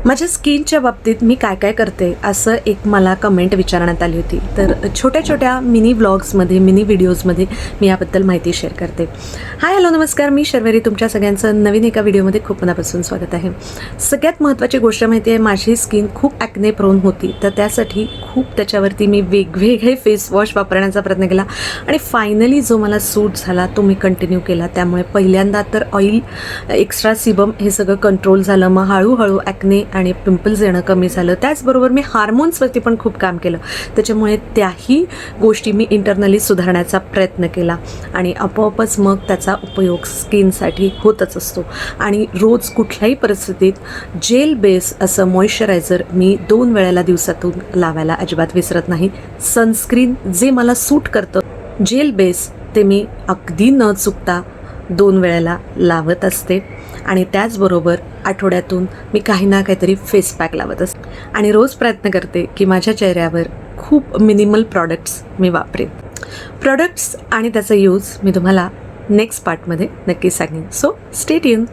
माझ्या स्किनच्या बाबतीत मी काय काय करते असं एक मला कमेंट विचारण्यात आली होती. तर छोट्या छोट्या मिनी व्लॉग्समध्ये मिनी व्हिडिओजमध्ये मी याबद्दल माहिती शेअर करते. हाय हॅलो नमस्कार, मी शर्वरी. तुमच्या सगळ्यांचं नवीन एका व्हिडिओमध्ये खूप मनापासून स्वागत आहे. सगळ्यात महत्त्वाची गोष्ट माहिती आहे, माझी स्किन खूप ॲक्ने प्रोन होती. तर त्यासाठी खूप त्याच्यावरती मी वेगवेगळे फेस वॉश वापरण्याचा प्रयत्न केला आणि फायनली जो मला सूट झाला तो मी कंटिन्यू केला. त्यामुळे पहिल्यांदा तर ऑइल, एक्स्ट्रा सिबम हे सगळं कंट्रोल झालं. मग हळूहळू ॲक्ने आणि पिंपल्स येणं कमी झालं. त्याचबरोबर मी हार्मोन्सवरती पण खूप काम केलं. त्याच्यामुळे त्याही गोष्टी मी इंटरनली सुधारण्याचा प्रयत्न केला आणि आपोआपच मग त्याचा उपयोग स्किनसाठी होतच असतो. आणि रोज कुठल्याही परिस्थितीत जेल बेस असं मॉइश्चरायझर मी 2 वेळेला दिवसातून लावायला अजिबात विसरत नाही. सनस्क्रीन जे मला सूट करतं जेल बेस ते मी अगदी न चुकता 2 वेळेला लावत असते. आणि त्याचबरोबर आठवड्यातून मी काही ना काहीतरी फेस पॅक लावत असते आणि रोज प्रयत्न करते की माझ्या चेहऱ्यावर खूप मिनिमल प्रॉडक्ट्स मी वापरेन. प्रॉडक्ट्स आणि त्याचा यूज मी तुम्हाला नेक्स्ट पार्टमध्ये नक्की सांगेन. So stay tune.